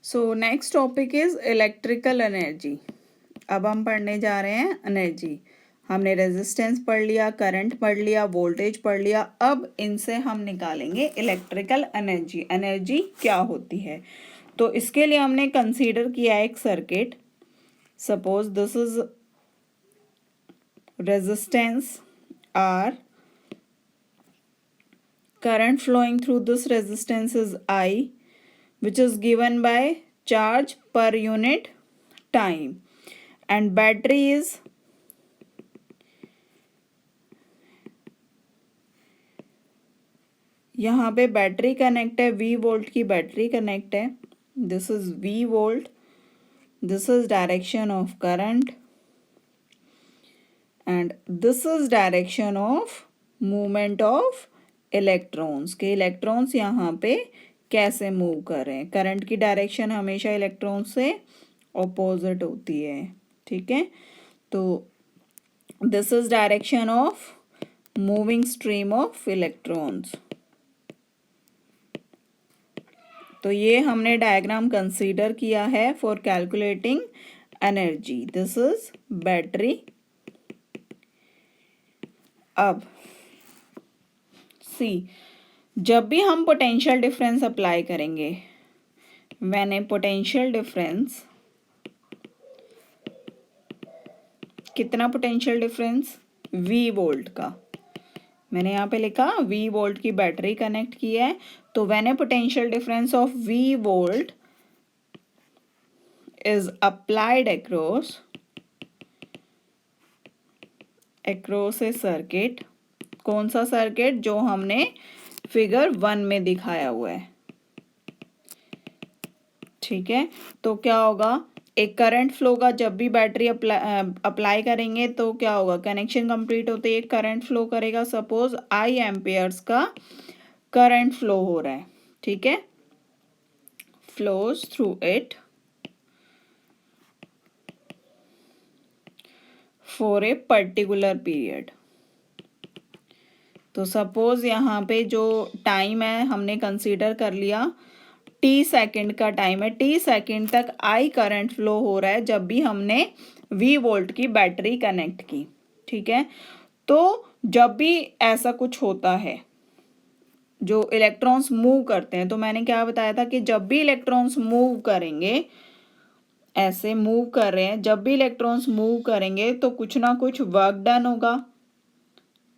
So next topic is electrical energy. अब हम पढ़ने जा रहे हैं एनर्जी। हमने रेजिस्टेंस पढ़ लिया, करंट पढ़ लिया, वोल्टेज पढ़ लिया। अब इनसे हम निकालेंगे इलेक्ट्रिकल एनर्जी। एनर्जी क्या होती है? तो इसके लिए हमने कंसीडर किया एक circuit. Suppose this is resistance R, current flowing through this resistance is I, which is given by charge per unit time, and battery is यहाँ पे बैटरी कनेक्ट है, V वोल्ट की बैटरी कनेक्ट है। This is V volt, this is direction of current and this is direction of movement of electrons के electrons यहाँ पे कैसे move कर रहे हैं। करंट की डायरेक्शन हमेशा इलेक्ट्रॉन से ऑपोजिट होती है, ठीक है। तो this is direction of moving stream of electrons. तो ये हमने डायग्राम कंसीडर किया है for calculating energy. This is battery. अब सी, जब भी हम पोटेंशियल डिफरेंस अप्लाई करेंगे, व्हेन ए पोटेंशियल डिफरेंस, कितना पोटेंशियल डिफरेंस? V वोल्ट का। मैंने यहाँ पे लिखा V वोल्ट की बैटरी कनेक्ट की है। तो when A potential difference of V volt is applied across A circuit. कौन सा सर्किट? जो हमने फिगर 1 में दिखाया हुआ है, ठीक है। तो क्या होगा, एक करंट फ्लो का जब भी बैटरी अप्लाई करेंगे तो क्या होगा, कनेक्शन कंप्लीट होते ही एक करंट फ्लो करेगा। सपोज I एम्पियर्स का करंट फ्लो हो रहा है, ठीक है, flows through it for a particular period. तो सपोज यहाँ पे जो टाइम है हमने कंसीडर कर लिया T सेकेंड का टाइम है। T सेकेंड तक I करंट फ्लो हो रहा है जब भी हमने V वोल्ट की बैटरी कनेक्ट की, ठीक है। तो जब भी ऐसा कुछ होता है, जो इलेक्ट्रॉन्स मूव करते हैं, तो मैंने क्या बताया था कि जब भी इलेक्ट्रॉन्स मूव करेंगे, ऐसे मूव कर रहे हैं, जब भी इलेक्ट्रॉन्स मूव करेंगे तो कुछ ना कुछ वर्क डन होगा,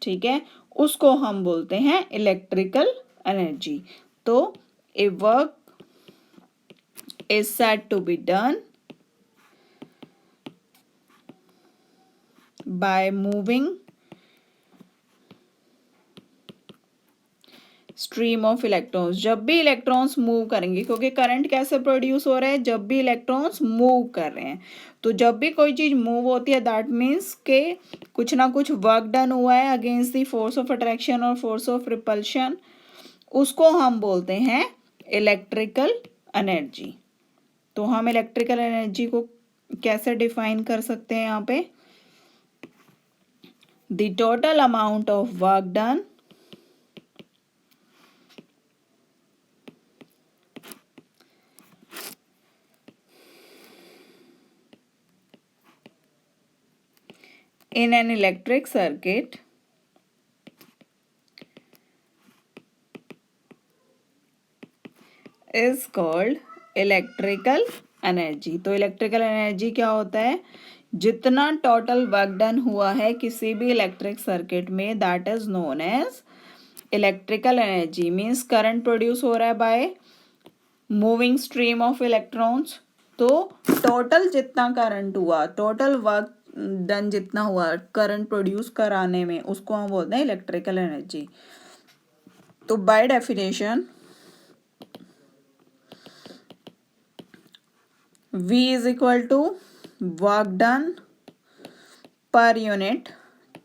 ठीक है। उसको हम बोलते हैं इलेक्ट्रिकल एनर्जी। तो a work is said to be done by moving stream of electrons. जब भी इलेक्ट्रॉन्स मूव करेंगे, क्योंकि करंट कैसे प्रोड्यूस हो रहा है, जब भी इलेक्ट्रॉन्स मूव कर रहे हैं। तो जब भी कोई चीज मूव होती है, दैट मीन्स के कुछ ना कुछ वर्क डन हुआ है against the force of attraction और फोर्स ऑफ रिपल्शन। उसको हम बोलते हैं इलेक्ट्रिकल एनर्जी। तो हम इलेक्ट्रिकल एनर्जी को कैसे डिफाइन कर सकते हैं? यहाँ पे the total amount of work done in an electric circuit is called electrical energy। तो इलेक्ट्रिकल एनर्जी क्या होता है? जितना टोटल वर्क डन हुआ है किसी भी इलेक्ट्रिक सर्किट में, that is known as electrical energy. Means current produce हो रहा है by moving stream of electrons. तो टोटल जितना करंट हुआ, टोटल वर्क डन जितना हुआ करंट प्रोड्यूस कराने में, उसको हम बोलते हैं इलेक्ट्रिकल एनर्जी। तो by definition V is equal to work done per unit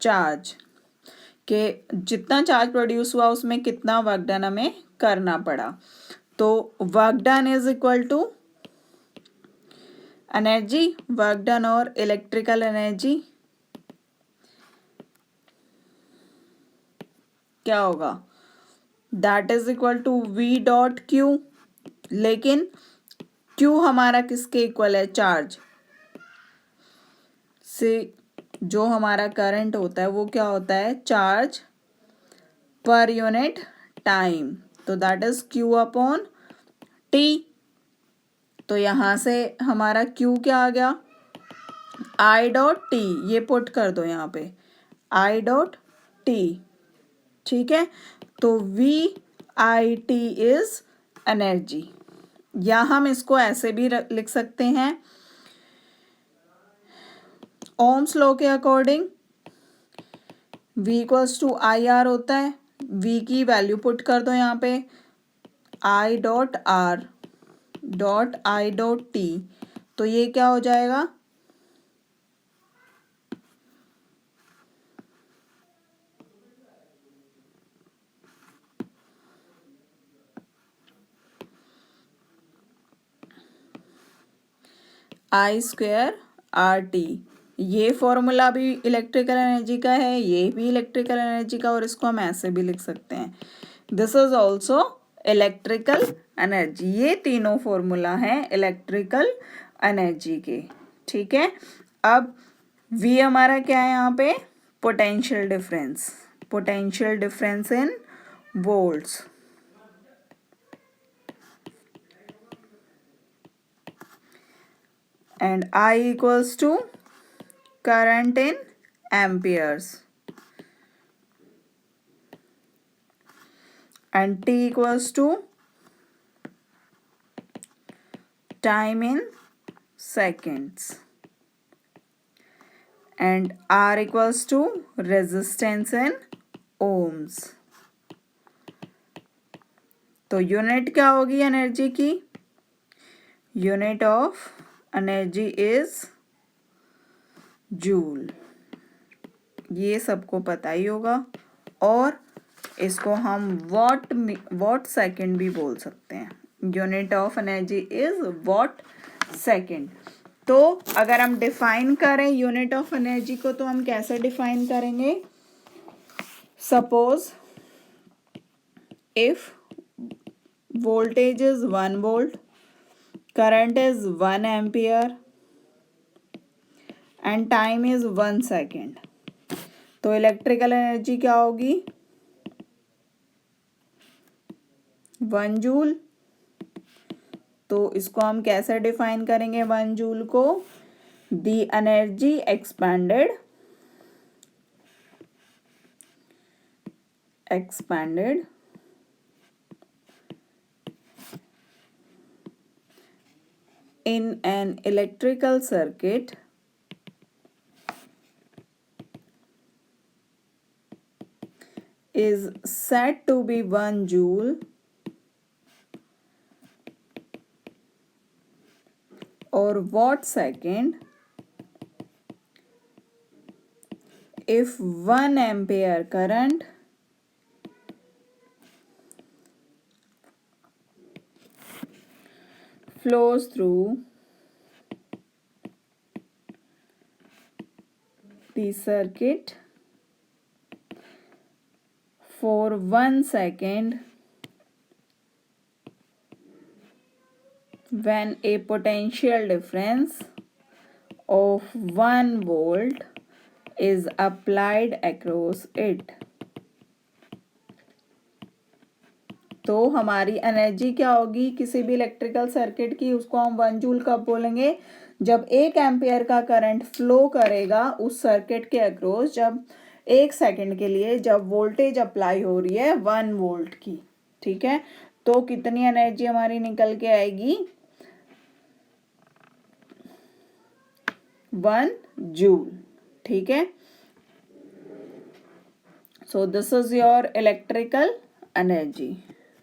charge, के जितना चार्ज प्रोड्यूस हुआ उसमें कितना वर्क डन हमें करना पड़ा। तो work done is equal to energy, work done और इलेक्ट्रिकल एनर्जी क्या होगा? That is equal to V dot Q। लेकिन Q हमारा किसके इक्वल है, चार्ज से जो हमारा करंट होता है वो क्या होता है, चार्ज पर यूनिट टाइम, तो that is Q upon T। तो यहाँ से हमारा Q क्या आ गया, I डॉट T, ये पुट कर दो यहाँ पे I डॉट T, ठीक है। तो VIT इज एनर्जी, या हम इसको ऐसे भी लिख सकते हैं, ओम्स लॉ के according V equals to IR होता है, V की वैल्यू पुट कर दो यहाँ पे I dot R dot I dot T, तो ये क्या हो जाएगा, I स्क्वायर RT। ये फॉर्मूला भी इलेक्ट्रिकल एनर्जी का है, ये भी इलेक्ट्रिकल एनर्जी का, और इसको हम ऐसे भी लिख सकते हैं, this is also electrical energy. ये तीनों फॉर्मूला हैं इलेक्ट्रिकल एनर्जी के, ठीक है। अब V हमारा क्या है यहाँ पे, potential difference, potential difference in volts, and I equals to current in amperes, and T equals to time in seconds, and R equals to resistance in ohms। तो यूनिट क्या होगी एनर्जी की, unit of energy is joule, ये सबको पता ही होगा, और इसको हम वॉट सेकंड भी बोल सकते हैं, unit of energy is what second. तो अगर हम डिफाइन करें यूनिट ऑफ एनर्जी को, तो हम कैसे डिफाइन करेंगे, suppose if voltage is 1 volt, current is 1 ampere and time is 1 second, तो इलेक्ट्रिकल एनर्जी क्या होगी, 1 जूल। तो इसको हम कैसे डिफाइन करेंगे 1 जूल को, the energy expanded in an electrical circuit is said to be 1 joule or watt second if 1 ampere current flows through the circuit for 1 second when a potential difference of 1 volt is applied across it। तो हमारी energy क्या होगी किसी भी electrical circuit की, उसको हम 1 joule कब बोलेंगे, जब 1 एम्पियर का करंट फ्लो करेगा उस सर्किट के अक्रॉस, जब 1 सेकंड के लिए जब वोल्टेज अप्लाई हो रही है 1 वोल्ट की, ठीक है। तो कितनी एनर्जी हमारी निकल के आएगी, 1 जूल, ठीक है। So this is your electrical energy.